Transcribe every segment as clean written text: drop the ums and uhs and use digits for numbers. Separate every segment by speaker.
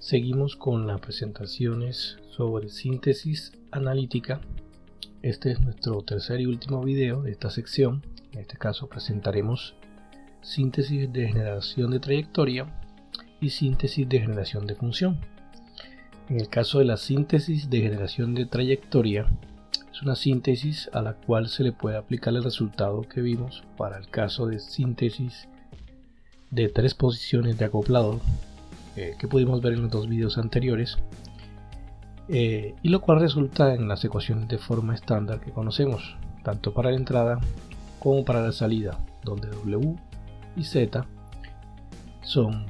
Speaker 1: Seguimos con las presentaciones sobre síntesis analítica. Este es nuestro tercer y último video de esta sección. En este caso presentaremos síntesis de generación de trayectoria y síntesis de generación de función. En el caso de la síntesis de generación de trayectoria, es una síntesis a la cual se le puede aplicar el resultado que vimos para el caso de síntesis de tres posiciones de acoplador que pudimos ver en los dos videos anteriores, y lo cual resulta en las ecuaciones de forma estándar que conocemos tanto para la entrada como para la salida, donde W y Z son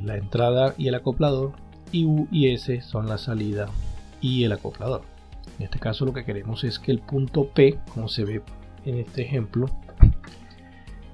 Speaker 1: la entrada y el acoplador, y U y S son la salida y el acoplador. En este caso lo que queremos es que el punto P, como se ve en este ejemplo,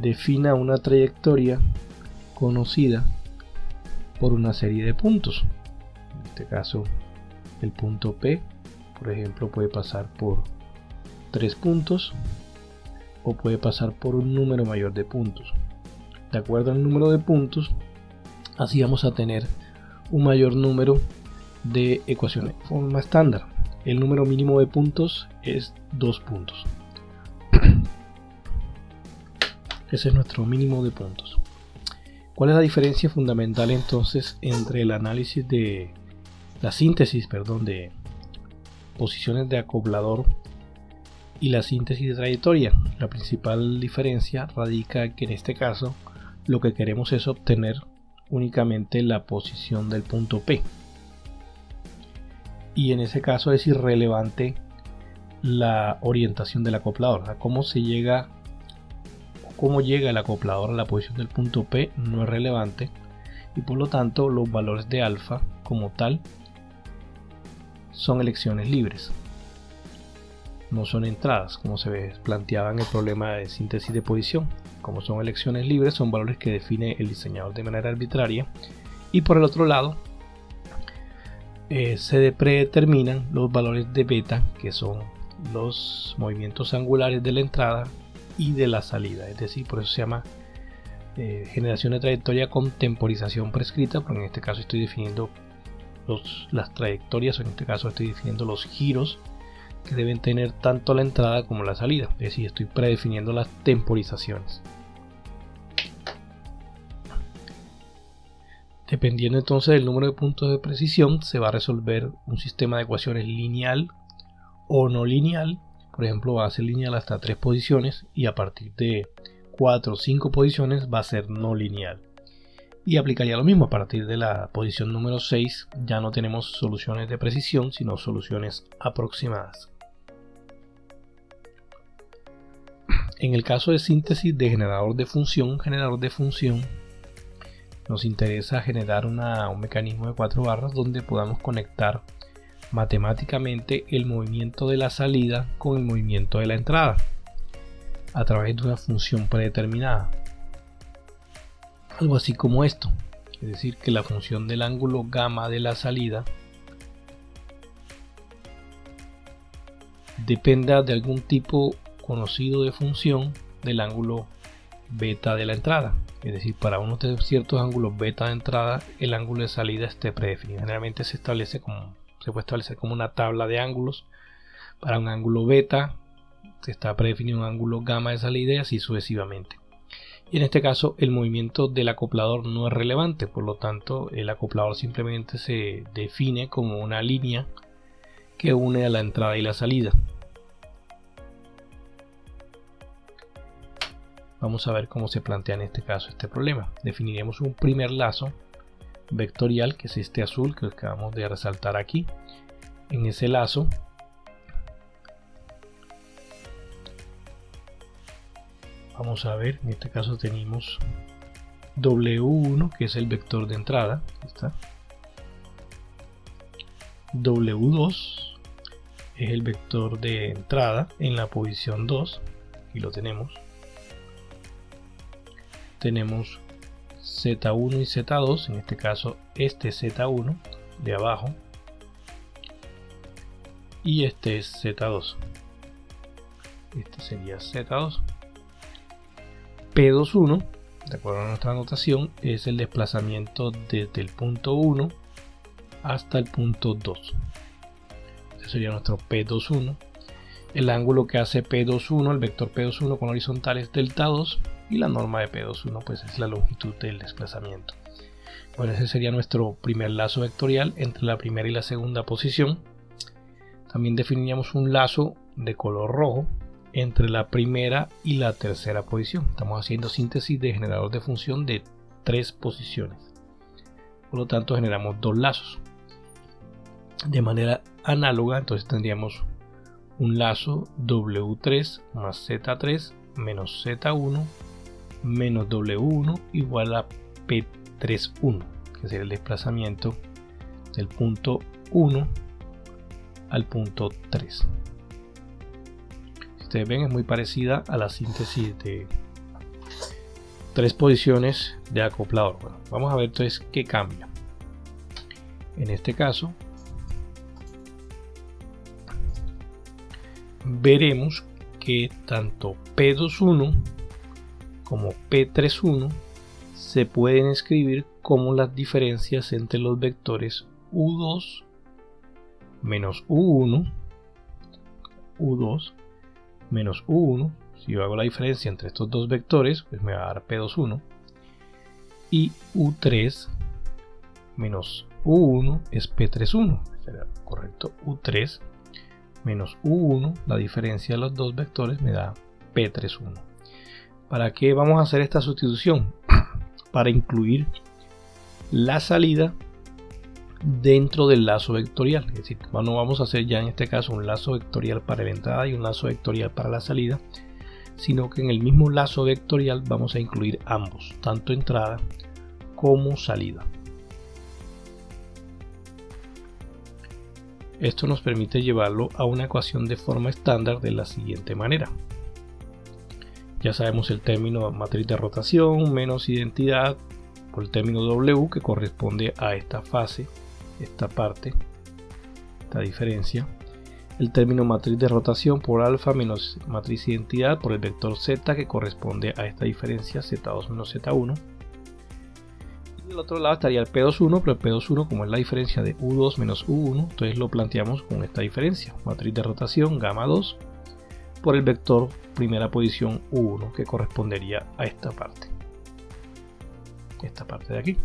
Speaker 1: defina una trayectoria conocida por una serie de puntos. En este caso el punto P, por ejemplo, puede pasar por 3 puntos o puede pasar por un número mayor de puntos. De acuerdo al número de puntos, así vamos a tener un mayor número de ecuaciones de forma estándar. El número mínimo de puntos es 2 puntos. Ese es nuestro mínimo de puntos. ¿Cuál es la diferencia fundamental entonces entre el análisis de la síntesis, de posiciones de acoplador y la síntesis de trayectoria? La principal diferencia radica en que en este caso lo que queremos es obtener únicamente la posición del punto P, y en ese caso es irrelevante la orientación del acoplador. Cómo llega el acoplador a la posición del punto P no es relevante, y por lo tanto los valores de alfa como tal son elecciones libres, no son entradas como se planteaba en el problema de síntesis de posición. Como son elecciones libres, son valores que define el diseñador de manera arbitraria, y por el otro lado se predeterminan los valores de beta, que son los movimientos angulares de la entrada y de la salida. Es decir, por eso se llama generación de trayectoria con temporización prescrita, porque en este caso estoy definiendo las trayectorias, o en este caso estoy definiendo los giros que deben tener tanto la entrada como la salida. Es decir, estoy predefiniendo las temporizaciones. Dependiendo entonces del número de puntos de precisión, se va a resolver un sistema de ecuaciones lineal o no lineal. Por ejemplo, va a ser lineal hasta 3 posiciones, y a partir de 4 o 5 posiciones va a ser no lineal. Y aplicaría lo mismo a partir de la posición número 6. Ya no tenemos soluciones de precisión, sino soluciones aproximadas. En el caso de síntesis de generador de función, nos interesa generar un mecanismo de 4 barras donde podamos conectar matemáticamente el movimiento de la salida con el movimiento de la entrada a través de una función predeterminada. Algo así como esto, es decir, que la función del ángulo gamma de la salida dependa de algún tipo conocido de función del ángulo beta de la entrada. Es decir, para unos ciertos ángulos beta de entrada, el ángulo de salida esté predefinido. Generalmente se puede establecer como una tabla de ángulos. Para un ángulo beta se está predefinido un ángulo gamma de salida, y así sucesivamente. Y en este caso el movimiento del acoplador no es relevante, por lo tanto el acoplador simplemente se define como una línea que une a la entrada y la salida. Vamos a ver cómo se plantea en este caso este problema. Definiremos un primer lazo vectorial, que es este azul que acabamos de resaltar aquí. En ese lazo vamos a ver, en este caso tenemos W1, que es el vector de entrada. Aquí está. W2 es el vector de entrada en la posición 2. Aquí lo tenemos. Tenemos Z1 y Z2, en este caso este Z1 de abajo y este es Z2. Este sería Z2. P21, de acuerdo a nuestra notación, es el desplazamiento desde el punto 1 hasta el punto 2. Este sería nuestro P21. El ángulo que hace P21, el vector P21 con horizontal, es delta 2, y la norma de P21 pues es la longitud del desplazamiento. Bueno, ese sería nuestro primer lazo vectorial entre la primera y la segunda posición. También definiríamos un lazo de color rojo entre la primera y la tercera posición. Estamos haciendo síntesis de generador de función de 3 posiciones. Por lo tanto, generamos 2 lazos. De manera análoga, entonces tendríamos un lazo W3 más Z3 menos Z1 menos W1 igual a P31, que sería el desplazamiento del punto 1 al punto 3. Si ustedes ven, es muy parecida a la síntesis de 3 posiciones de acoplador. Bueno, vamos a ver entonces qué cambia. En este caso, veremos que tanto P21 como P31 se pueden escribir como las diferencias entre los vectores U2 menos U1, U2 menos U1. Si yo hago la diferencia entre estos dos vectores, pues me va a dar P21, y U3 menos U1 es P31. Será correcto, U3 menos U1, la diferencia de los dos vectores me da P31. ¿Para qué vamos a hacer esta sustitución? Para incluir la salida dentro del lazo vectorial. Es decir, no vamos a hacer ya en este caso un lazo vectorial para la entrada y un lazo vectorial para la salida, sino que en el mismo lazo vectorial vamos a incluir ambos, tanto entrada como salida. Esto nos permite llevarlo a una ecuación de forma estándar de la siguiente manera. Ya sabemos el término matriz de rotación menos identidad por el término W, que corresponde a esta fase, esta parte, esta diferencia. El término matriz de rotación por alfa menos matriz identidad por el vector Z, que corresponde a esta diferencia Z2 menos Z1. Y del otro lado estaría el P21, pero el P21, como es la diferencia de U2 menos U1, entonces lo planteamos con esta diferencia, matriz de rotación gamma 2 por el vector primera posición U1, que correspondería a esta parte de aquí.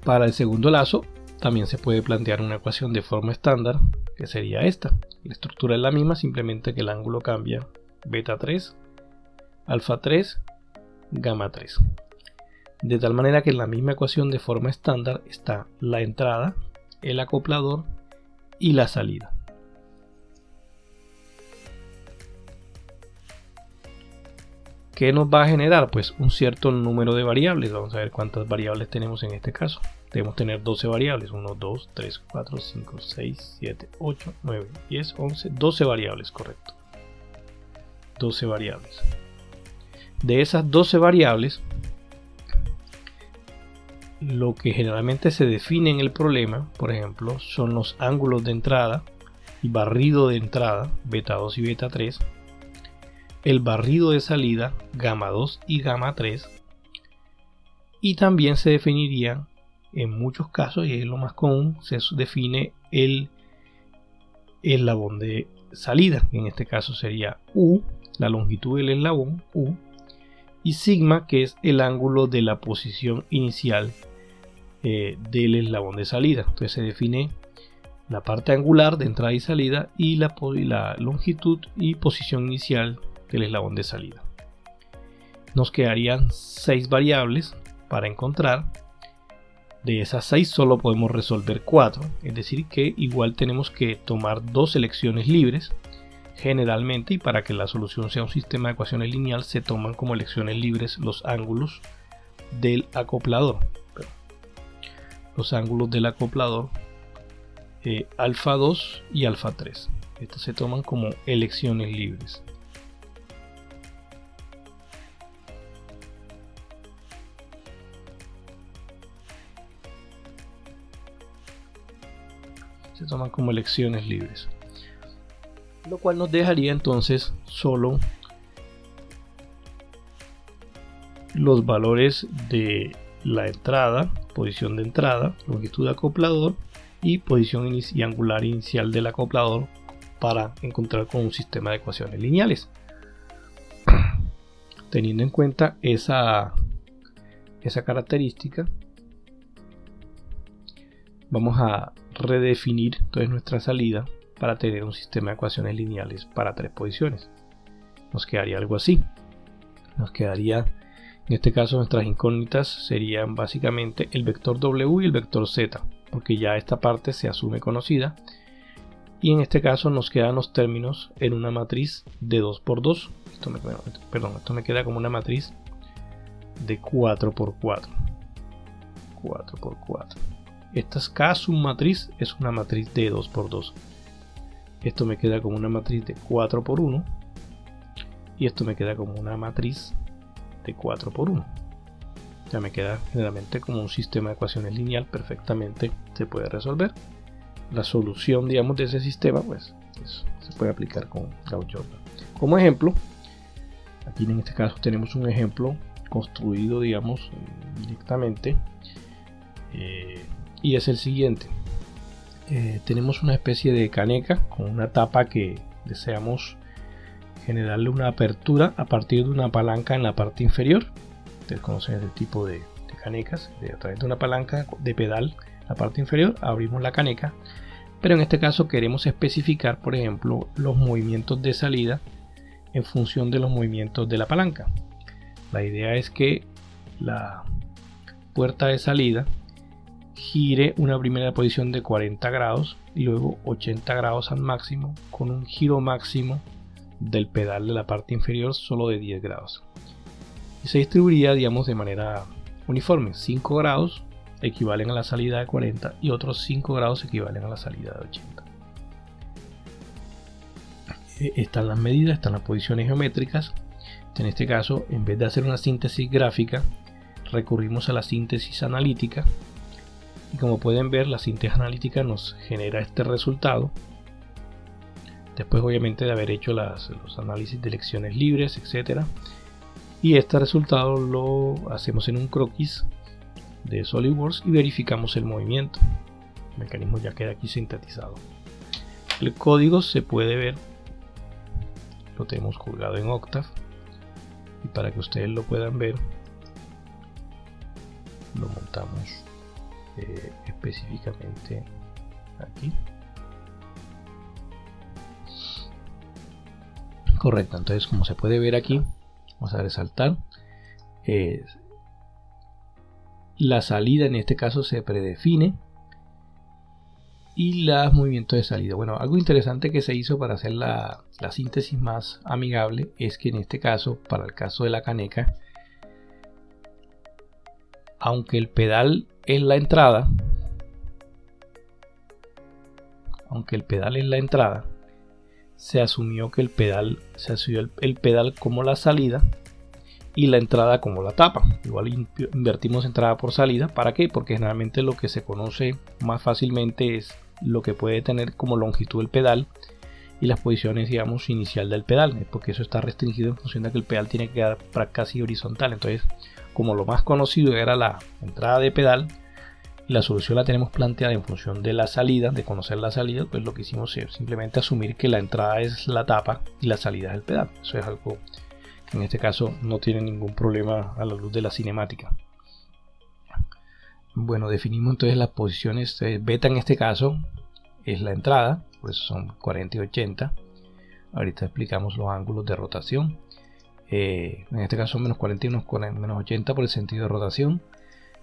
Speaker 1: Para el segundo lazo también se puede plantear una ecuación de forma estándar, que sería esta. La estructura es la misma, simplemente que el ángulo cambia: beta 3, alfa 3, gamma 3. De tal manera que en la misma ecuación de forma estándar está la entrada, el acoplador y la salida. ¿Qué nos va a generar? Pues un cierto número de variables. Vamos a ver cuántas variables tenemos en este caso. Debemos tener 12 variables. 1, 2, 3, 4, 5, 6, 7, 8, 9, 10, 11, 12 variables, correcto. 12 variables. De esas 12 variables, lo que generalmente se define en el problema, por ejemplo, son los ángulos de entrada y barrido de entrada, beta 2 y beta 3. El barrido de salida, gamma 2 y gamma 3, y también se definiría en muchos casos, y es lo más común, se define el eslabón de salida. En este caso sería U, la longitud del eslabón U, y sigma, que es el ángulo de la posición inicial del eslabón de salida. Entonces se define la parte angular de entrada y salida y la longitud y posición inicial del eslabón de salida. Nos quedarían 6 variables para encontrar. De esas 6 solo podemos resolver 4, es decir que igual tenemos que tomar 2 elecciones libres generalmente, y para que la solución sea un sistema de ecuaciones lineal se toman como elecciones libres los ángulos del acoplador. Los ángulos del acoplador alfa 2 y alfa 3. Estos se toman como elecciones libres. Se toman como elecciones libres, lo cual nos dejaría entonces solo los valores de la entrada posición de entrada, longitud de acoplador y posición y angular inicial del acoplador para encontrar con un sistema de ecuaciones lineales. Teniendo en cuenta esa característica, vamos a redefinir entonces nuestra salida para tener un sistema de ecuaciones lineales para 3 posiciones. Nos quedaría algo así. Nos quedaría, en este caso, nuestras incógnitas serían básicamente el vector W y el vector Z, porque ya esta parte se asume conocida. Y en este caso nos quedan los términos en una matriz de 2×2. Esto me queda como una matriz de 4×4. 4×4. Cada submatriz es una matriz de 2×2. Esto me queda como una matriz de 4×1. Y esto me queda como una matriz de 4×1. Ya me queda generalmente como un sistema de ecuaciones lineal. Perfectamente se puede resolver. La solución, digamos, de ese sistema, pues se puede aplicar con Gauss-Jordan. Como ejemplo, aquí en este caso tenemos un ejemplo construido, digamos, directamente, y es el siguiente. Tenemos una especie de caneca con una tapa que deseamos generarle una apertura a partir de una palanca en la parte inferior. Ustedes conocen este tipo de canecas. A través de una palanca de pedal en la parte inferior abrimos la caneca, pero en este caso queremos especificar, por ejemplo, los movimientos de salida en función de los movimientos de la palanca. La idea es que la puerta de salida gire una primera posición de 40 grados y luego 80 grados al máximo, con un giro máximo del pedal de la parte inferior solo de 10 grados. Y se distribuiría, digamos, de manera uniforme. 5 grados equivalen a la salida de 40 y otros 5 grados equivalen a la salida de 80. Están las medidas, están las posiciones geométricas. En este caso, en vez de hacer una síntesis gráfica, recurrimos a la síntesis analítica. Y como pueden ver, la síntesis analítica nos genera este resultado. Después, obviamente, de haber hecho los análisis de elecciones libres, etc. Y este resultado lo hacemos en un croquis de SolidWorks y verificamos el movimiento. El mecanismo ya queda aquí sintetizado. El código se puede ver, lo tenemos colgado en Octave, y para que ustedes lo puedan ver, lo montamos específicamente aquí. Correcto, entonces como se puede ver aquí, vamos a resaltar, la salida en este caso se predefine y los movimientos de salida. Bueno, algo interesante que se hizo para hacer la síntesis más amigable es que en este caso, para el caso de la caneca, aunque el pedal es la entrada, se asumió que el pedal como la salida y la entrada como la tapa. Igual invertimos entrada por salida. ¿Para qué? Porque generalmente lo que se conoce más fácilmente es lo que puede tener como longitud el pedal y las posiciones, digamos, inicial del pedal, porque eso está restringido en función de que el pedal tiene que quedar casi horizontal. Entonces, como lo más conocido era la entrada de pedal, la solución la tenemos planteada en función de la salida, de conocer la salida, pues lo que hicimos es simplemente asumir que la entrada es la tapa y la salida es el pedal. Eso es algo que en este caso no tiene ningún problema a la luz de la cinemática. Bueno, definimos entonces las posiciones. Beta en este caso es la entrada, por eso son 40 y 80. Ahorita explicamos los ángulos de rotación. En este caso menos 40 y menos 80 por el sentido de rotación.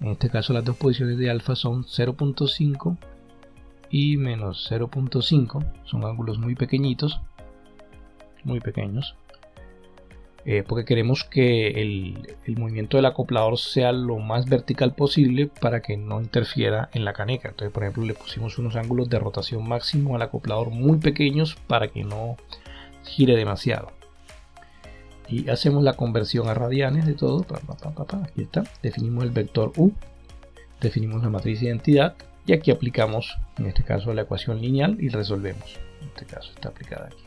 Speaker 1: En este caso las dos posiciones de alfa son 0.5 y menos 0.5. Son ángulos muy pequeñitos, muy pequeños, porque queremos que el movimiento del acoplador sea lo más vertical posible para que no interfiera en la caneca. Entonces, por ejemplo, le pusimos unos ángulos de rotación máximo al acoplador muy pequeños para que no gire demasiado. Y hacemos la conversión a radianes de todo. Aquí está. Definimos el vector U, definimos la matriz de identidad y aquí aplicamos, en este caso, la ecuación lineal y resolvemos. En este caso está aplicada aquí.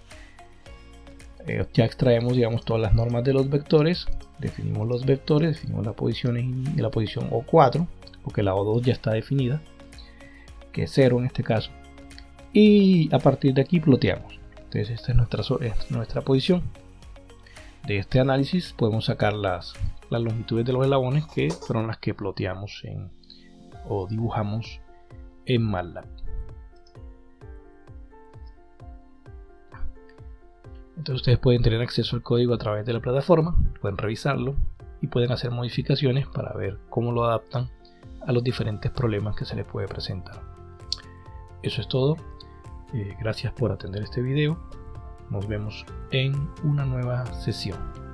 Speaker 1: ya extraemos, digamos, todas las normas de los vectores, definimos los vectores, definimos la posición y la posición O4, porque la O2 ya está definida, que es 0 en este caso, y a partir de aquí ploteamos. Entonces esta es nuestra posición. De este análisis podemos sacar las longitudes de los eslabones, que fueron las que ploteamos o dibujamos en MATLAB. Entonces ustedes pueden tener acceso al código a través de la plataforma, pueden revisarlo y pueden hacer modificaciones para ver cómo lo adaptan a los diferentes problemas que se les puede presentar. Eso es todo. Gracias por atender este video. Nos vemos en una nueva sesión.